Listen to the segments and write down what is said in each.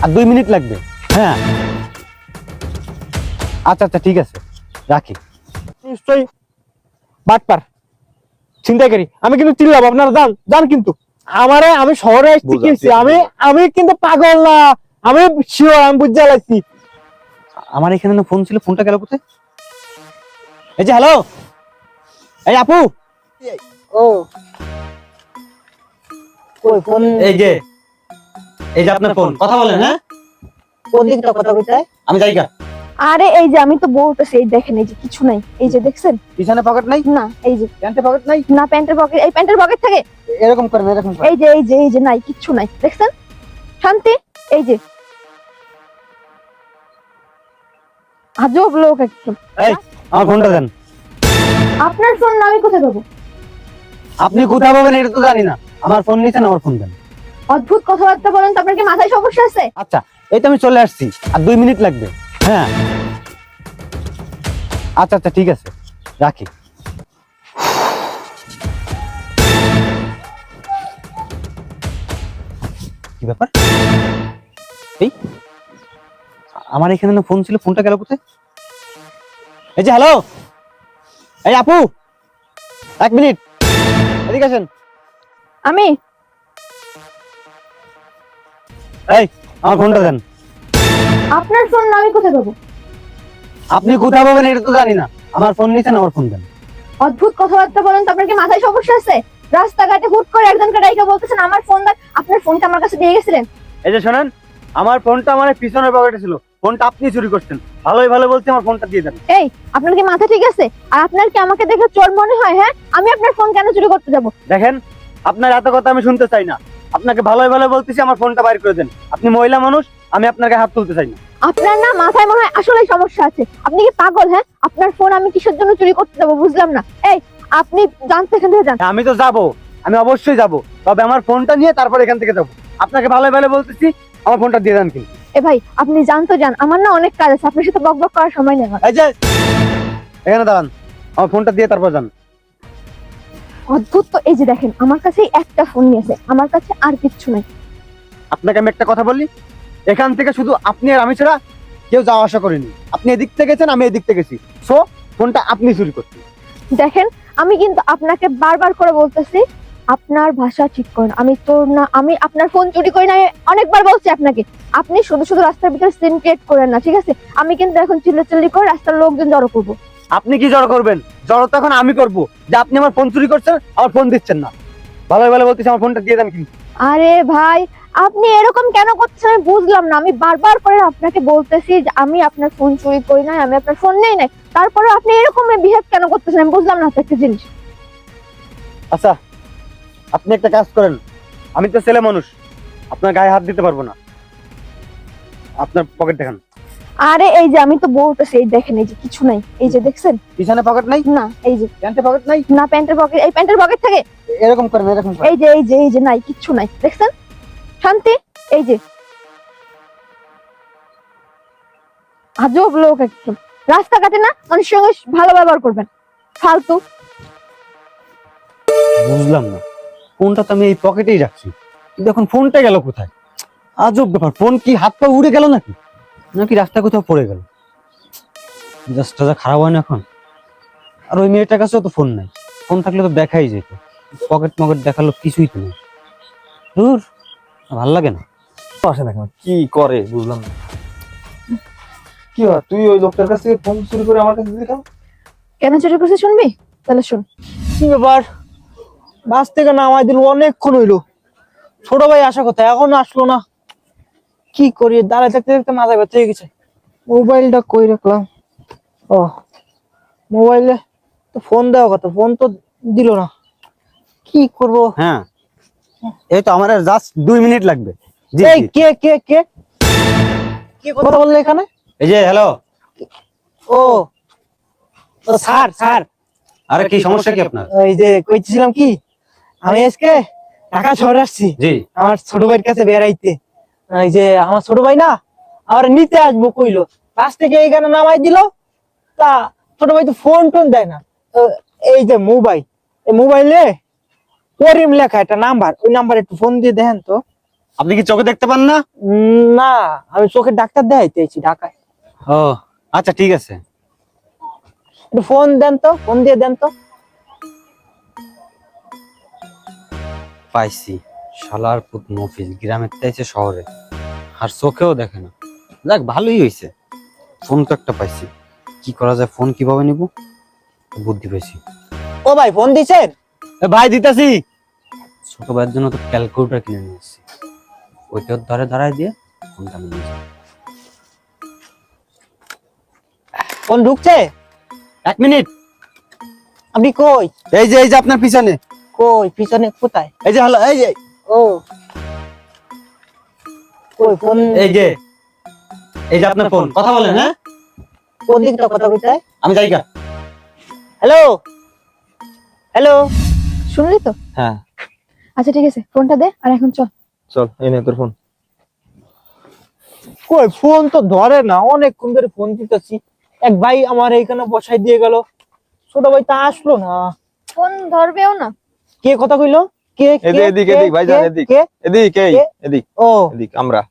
আর 2 minute লাগবে। হ্যাঁ আচ্ছা আচ্ছা ঠিক আছে, রাখি। নিশ্চয়ই বাটপার ছিনতাইকারী। আমি কিন্তু চিল্লাবো, আপনারা যান যান। কিন্তু আমি শহরে আসছি কি হইছে? আমি কিন্তু পাগল না, আমি শিওর, আমি বুঝতে লাগছি। আমার এখানে না ফোন ছিল, ফোনটা গেল কোথায়? এই যে হ্যালো, এই আপু, ও ওই ফোন, এই যে আপনার ফোন, কথা বলেন। হ্যাঁ কোন দিকটা কথা কইতাই? আমি জায়গা আরে এই যে আমি তো বলতেছি, এই দেখেন, এই যে কিছু নাই, এই যে দেখছেন পিছনে পকেট নাই, না, এই যে প্যান্টে পকেট নাই, না প্যান্টের পকেট, এই প্যান্টের পকেট থেকে এরকম করেন, এরকম করেন। এই যে নাই, কিচ্ছু নাই, দেখছেন? শান্তি। এই যে আজব লোক একদম। এই আমার ফোনটা দেন। আপনার ফোন না, আমি কোথায় পাবো? আপনি কোথায় পাবেন এটা তো জানি না, আমার ফোন নিয়েছেন, আমার ফোন দেন। অদ্ভুত কথাবার্তা বলেন তো, আপনার কি মাথায় সমস্যা আছে? আচ্ছা এই তো আমি চলে আসছি, আর 2 মিনিট লাগবে। হ্যাঁ আচ্ছা আচ্ছা ঠিক আছে, রাখি। কি ব্যাপার? এই আমার এখানে না ফোন ছিল, ফোনটা গেল কোথায়? এই যে হ্যালো, এই আপু, 1 মিনিট এদিকে আসেন। আমি এই আমার ফোনটা দেন। আপনার ফোন না, আমি কোথায় পাবো? আপনি কোথায় পাবেন এটা তো জানি না, আমার ফোন নিয়েছেন, আমার ফোন দেন। অদ্ভুত কথাবার্তা বলেন তো, আপনার কি মাথায় সমস্যা আছে? রাস্তাঘাটে হুট করে একজনকে ডাইকা বলতেছেন আমার ফোন দেন। আপনার ফোনটা আমার কাছে দিয়ে গেছিলেন। এই যে শোনেন, আমার ফোনটা আমার পিছনের পকেটে ছিল, ফোনটা আপনি চুরি করছেন। ভালোই ভালো বলছি, আমার ফোনটা দিয়ে দেন। এই আপনার কি মাথা ঠিক আছে? আর আপনার কি আমাকে দেখে চোর মনে হয়? হ্যাঁ, আমি আপনার ফোন কেন চুরি করতে যাব? দেখেন, আপনার এত কথা আমি শুনতে চাই না, আপনাকে ভালোই ভালো বলতেছি, আমার ফোনটা বাইর করে দেন। আপনি মহিলা মানুষ, আমি আপনাকে হাত তুলতে চাই না। আপনার না মাথায় মনে হয় আসলেই সমস্যা আছে। আপনি কি পাগল? হ্যাঁ, আপনার ফোন আমি কিসের জন্য চুরি করতে যাব বুঝলাম না। এই আপনি জানতে এখান থেকে যান। আমি তো যাব, আমি অবশ্যই যাব, তবে আমার ফোনটা নিয়ে তারপর এখান থেকে যাব। আপনাকে ভালোই ভালো বলতেছি, আমার ফোনটা দিয়ে দেন কিন্তু। এ ভাই, আপনি জানতে যান, আমার না অনেক কাজ আছে, আপনার সাথে বকবক করার সময় নেই আমার। এই যে এখানে দাঁড়ান, আমার ফোনটা দিয়ে তারপর যান। অদ্ভুত তো, এই যে দেখেন, আমার কাছে একটা ফোন নিয়েছে, আমার কাছে আর কিচ্ছু নাই। আপনাকে আমি একটা কথা বলি, এখান থেকে শুধু আপনি আর আমি ছাড়া কেউ যাওয়া আসা করেনি। আপনি এদিক থেকে গেছেন, আমি এদিক থেকে গেছি, সো ফোনটা আপনি চুরি করছেন। দেখেন, আমি কিন্তু আপনাকে বারবার করে বলতেছি, আপনার ভাষা ঠিক করেন। আমি তোর না, আমি আপনার ফোন চুরি করি না, অনেকবার বলছি আপনাকে। আপনি শুধু শুধু রাস্তার ভিতরে সিন ক্রিয়েট করেন না, ঠিক আছে? আমি কিন্তু এখন চিল্লাচিল্লি করে রাস্তার লোকজন জড়ো করবো। আপনি কি জড়ো করবেন? জড়ো তো এখন আমি করবো, যে আপনি আমার ফোন চুরি করছেন, আমার ফোন দিচ্ছেন না। ভালোই ভালো বলতেছি, আমার ফোনটা দিয়ে দেন কিন্তু। আরে ভাই, আপনি এরকম কেন করছেন আমি বুঝলাম না। আমি বারবার করে আপনাকে বলতেছি যে আমি আপনার ফোন চুরি করি নাই, আমি আপনার ফোন নেই নাই, তারপরে আপনি এরকম বিহেভ কেন করতেছেন আমি বুঝলাম না তো একটা জিনিস। আচ্ছা আপনি একটা কাজ করেন, আমি তো ছেলে মানুষ, আপনার গায়ে হাত দিতে পারবো না। আপনার পকেট দেখান। আরে এই যে আমি তো বলতেছি, এই দেখেন, এই যে কিছু নাই, এই যে দেখছেন? পিছনে পকেট নাই, না, এই যে প্যান্টে পকেট নাই, না প্যান্টের পকেট, এই প্যান্টের পকেট থেকে এরকম করেন, এরকম করেন। এই যে নাই, কিচ্ছু নাই, দেখছেন? শান্তি। এই যে আজব লোক একদম। রাস্তাঘাটে না মানুষের সঙ্গে ভালো ব্যবহার করবেন, ফালতু। বুঝলাম না, ফোনটা তো আমি এই পকেটেই রাখছি, কিন্তু এখন ফোনটা গেল কোথায়? আজব ব্যাপার, ফোন কি হাত পা উড়ে গেল নাকি, নাকি রাস্তা কোথাও পড়ে গেল? জাস্ট খারাপ হয় না এখন। আর ওই মেয়েটার কাছেও তো ফোন নাই, ফোন থাকলে তো দেখাই যেত, পকেট মকেট দেখালো কিছুই তো নেই। দূর, ভাল লাগে না। আসে না কেন, কি করে বুঝলাম না। কি হয়, তুই ওই লোকটার কাছ থেকে ফোন চুরি করে আমার কাছে দিলি কেন? কেন চুরি করছে শুনবি? তাহলে শুন। কি ব্যাপার, বাস থেকে নামাই দিল, অনেকক্ষণ হইলো, ছোট ভাই আসা কথা এখন আসলো না। কি করি, দাঁড়ায় থাকতে থাকতে মাথায় ব্যথা হয়ে গেছে। মোবাইলটা কই রাখলাম? ও মোবাইলে তো ফোন দেওয়া কথা, ফোন তো দিল না, কি করব? হ্যাঁ এই তো আমার জাস্ট 2 মিনিট লাগবে। জি এই জি। কে কে কে কি কথা বললে এখানে? এই যে হ্যালো। ও ও স্যার স্যার, আরে কি সমস্যা কি আপনার? এই যে কইছিলাম কি, আমি আজকে ঢাকা শহরে আসছি জি। আমার ছোট ভাইয়ের কাছে বেড়াইতে। এই যে আমার ছোট ভাই না আমার নিতে আসবো কইলো, বাস থেকে এইখানে নামাই দিল। তা ছোট ভাই তো ফোন টোন দেয় না। এই যে মোবাইল, এই মোবাইলে করিম লেখা একটা নাম্বার, ওই নাম্বার একটু ফোন দিয়ে দেখেন তো। আপনি কি চোখে দেখতে পান না? না, আমি চোখের ডাক্তার দেখাইতেছি ঢাকায়। ও আচ্ছা ঠিক আছে। একটু ফোন দেন তো, ফোন দিয়ে দেন তো। পাইছি, শালার পুত মফিজ গ্রামের চাইছে শহরে, আর চোখেও দেখে না। যাক ভালোই হয়েছে, ফোন তো একটা পাইছি। কি করা যায়, ফোন কিভাবে নিব, বুদ্ধি পেয়েছি। ও ভাই, ফোন দিছেন? ভাই দিতাছি। ছোট ভাইয়ের জন্য তো ক্যালকুলেটর কিনে নিয়ে এসেছি, ওইটার ধরে দাঁড়ায় দিয়ে ফোনটা নিয়ে যাবো। ফোন ঢুকছে? 1 মিনিট। আপনি কই? এই যে আপনার পিছনে। কই পিছনে কোথায়? এই যে হলো, এই যে। ও কই ফোন? এই যে আপনার ফোন, কথা বলেন। হ্যাঁ কোন দিকটা কথা কইতায়? আমি যাই গা। Hello hello. শুনলি তো? হ্যাঁ আচ্ছা ঠিক আছে, ফোনটা দে আর এখন চল। চল, এই নে তোর ফোন। কই ফোন তো ধরে না, অনেকক্ষণ ধরে ফোন দিতেছি। এক ভাই আমার এইখানে বসাই দিয়ে গেল, ছোট ভাই তা আসলো না। ফোন ধরবেও না। কে কথা কইলো? কে কে এদিক কে, এদিক ভাইজান, কে, এদিক কে? এদিক এই কে? এদিক ও এদিক আমরা।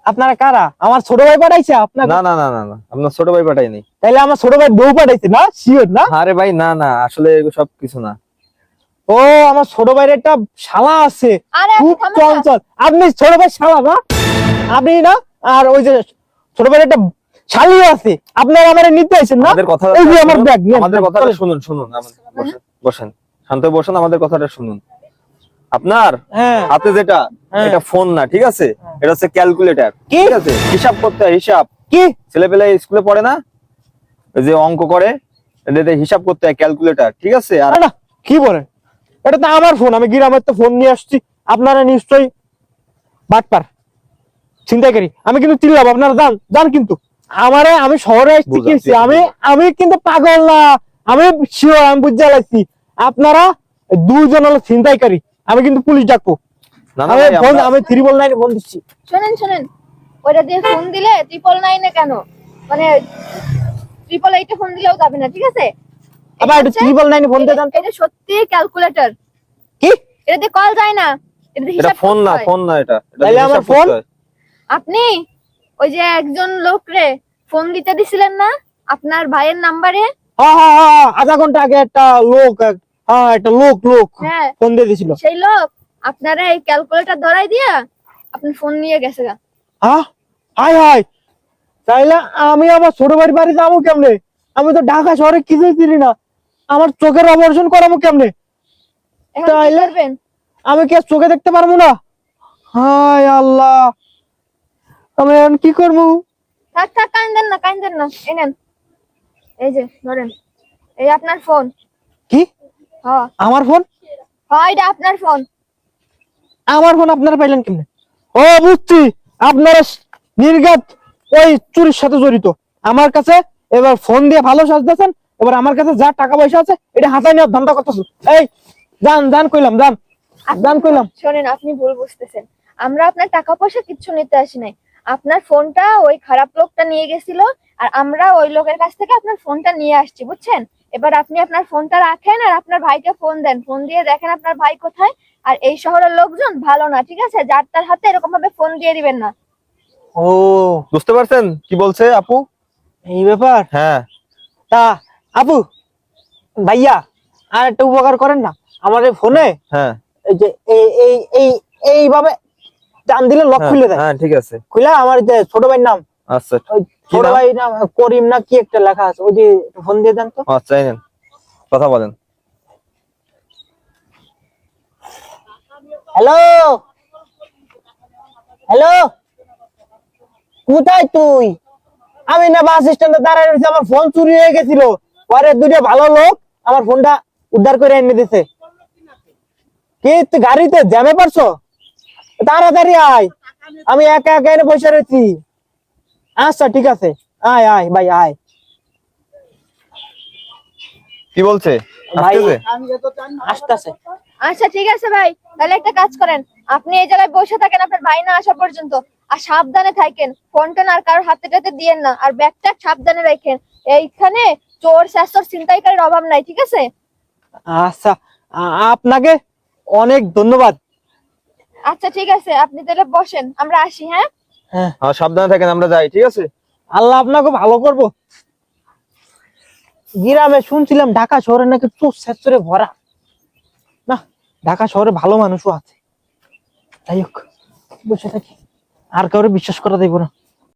আপনারা কারা? আমার ছোট ভাই পাঠাইছে আপনাকে? না না না না না, আপনার ছোট ভাই পাঠাইনি। তাইলে আমার ছোট ভাই বউ পাঠাইছে না? শিওর না? আরে ভাই না না, আসলে এগুলো সব কিছু না। ও আমার ছোট ভাইয়ের একটা শালা আছে, আরে আপনি খুব থামেন না। চঞ্চল। আপনি ছোট ভাই শালা না? আপনি না? আর ওই যে ছোট ভাইয়ের একটা শালিও আছে, আপনারা আমারে নিতে আইছেন না? আমাদের কথা এই যে আমার ব্যাগ, আমাদের কথাটা শুনুন শুনুন, বসেন বসেন, শান্ত হয়ে বসেন, আমাদের কথাটা শুনুন। আপনার হ্যাঁ হাতে যেটা, হ্যাঁ। এটা ফোন না, ঠিক আছে? এটা হচ্ছে ক্যালকুলেটর, কি? ঠিক আছে? হিসাব করতে হয়, হিসাব। কি? ছেলেপেলে স্কুলে পড়ে না, ওই যে অঙ্ক করে, এটাতে হিসাব করতে হয়, ক্যালকুলেটর, ঠিক আছে? আর আরে না, কি বলেন? এটা তো আমার ফোন, আমি গ্রামের তো ফোন নিয়ে আসছি। আপনারা নিশ্চয়ই বাটপার, ছিনতাইকারী। আমি কিন্তু চিনলাম, আপনারা যান যান কিন্তু। আমি শহরে আসছি, বুঝলাম, কি হইছে? ঠিক আছে, আমি কিন্তু পাগল না, আমি শিওর, আমি বুঝতে লাগছি। আপনারা দুইজন হলো ছিনতাইকারী। আমি কিন্তু পুলিশ ডাকবো। না না আমি ভাই, ফোন, আমরা- আমি 999 ফোন দিচ্ছি। শোনেন, ওইটা দিয়ে ফোন দিলে 999 কেন, মানে 888 ফোন দিলেও যাবে না, ঠিক আছে? আবার একটু 999 ফোন দিয়ে দেন তো। এটা সত্যি ক্যালকুলেটর, কি? এটা দিয়ে কল যায় না, এটা দিয়ে এটা হিসাব ফোন করতে না, হয়। ফোন না, এটা তাইলে আমার হিসাব করতে ফোন? হয়। আপনি ওই যে একজন লোকরে ফোন দিতে দিছিলেন না আপনার ভাইয়ের নাম্বারে? হ্যাঁ হ্যাঁ হ্যাঁ, আধা ঘন্টা আগে একটা লোক, একটা লোক হ্যাঁ, ফোন দিয়ে দিছিল। সেই লোক আপনারা এই ক্যালকুলেটর ধরাই দিয়া আপনার ফোন নিয়ে গেছে গা। হ্যাঁ, হাই হাই। তাইলে আমি আমার ছোট ভাইয়ের বাড়ি যাবো কেমনে? আমি তো ঢাকা শহরে কিছুই চিনি না, আমার চোখের অপারেশন করাবো কেমনে? এখন কি তাইলে? করবেন? আমি কি আর চোখে দেখতে পারবো না? হায় আল্লাহ, আমি এখন কি করবো? থাক কাইন্দেন না, এই নেন, এই যে ধরেন, এই আপনার ফোন। কি? হ্যাঁ আমার ফোন? হ্যাঁ, এটা আপনার ফোন। আমার ফোন আপনারা পাইলেন কেমনে? ও বুঝছি, আপনারা নির্ঘাত ওই চুরির সাথে জড়িত। আমার কাছে এবার ফোন দিয়ে ভালো সাজতেছেন, এবার আমার কাছে যা টাকা পয়সা আছে এটা হাতায় নেওয়ার ধান্দা করতেছেন। এই যান কইলাম, যান কইলাম। শোনেন, আপনি ভুল বুঝতেছেন। আমরা আপনার টাকা পয়সা কিচ্ছু নিতে আসি নাই। আপনার ফোনটা ওই খারাপ লোকটা নিয়ে গেছিল, আর আমরা ওই লোকের কাছ থেকে আপনার ফোনটা নিয়ে আসছি, বুঝছেন? এবার আপনি আপনার ফোনটা রাখেন আর আপনার ভাইকে ফোন দেন, ফোন দিয়ে দেখেন আপনার ভাই কোথায়। আর এই শহরের লোকজন ভালো না, ঠিক আছে? যার তার হাতে এরকম ভাবে ফোন দিয়ে দিবেন না। ও বুঝতে পারছেন কি বলছে আপু? এই ব্যাপার। হ্যাঁ, তা আপু, ভাইয়া, আর একটা উপকার করেন না আমার এই ফোনে। হ্যাঁ, এই যে এইভাবে টান দিলে লক হ্যাঁ, খুলে দেয়। হ্যাঁ, ঠিক আছে, খুলে আমার যে ছোট ভাইয়ের নাম, আচ্ছা, ওই কি ছোট নাম? ভাই নাম করিম না কি একটা লেখা আছে, ওই যে ফোন দিয়ে দেন তো। আচ্ছা, এই নেন, কথা বলেন। হ্যালো হ্যালো, কোথায় তুই? আমি না বাস স্ট্যান্ডে দাঁড়ায় রয়েছি, আমার ফোন চুরি হয়ে গেছিল। পরে দুটো ভালো লোক আমার ফোনটা উদ্ধার করে এনে দিছে। কি তুই গাড়িতে জ্যামে পারছো? তাড়াতাড়ি আয়, আমি একা একা এনে বসে রয়েছি। আচ্ছা ঠিক আছে, আয় আয় ভাই আয়। কি বলছে? ভাই আসতেছে? আসতেছে। আচ্ছা ঠিক আছে ভাই, তাহলে একটা কাজ করেন, আপনি এই জায়গায় বসে থাকেন আপনার ভাই না আসা পর্যন্ত। আর সাবধানে থাকেন, ফোনটা না আর কারোর হাতে টাতে দিয়েন না, আর ব্যাগটা সাবধানে রাখেন। এইখানে চোর শাসর ছিনতাইকারীর অভাব নাই, ঠিক আছে? আচ্ছা, আপনাকে অনেক ধন্যবাদ। আচ্ছা ঠিক আছে, আপনি তাহলে বসেন, আমরা আসি। হ্যাঁ, হ্যাঁ, আর সাবধানে থাকেন, আমরা যাই, ঠিক আছে? আল্লাহ আপনাকে ভালো করবো। গ্রামে শুনছিলাম ঢাকা শহরে নাকি চোর ছেচরে ভরা। না, ঢাকা শহরে ভালো মানুষও আছে। যাই হোক, বসে থাকি, আর কাউরে বিশ্বাস করা দেব না।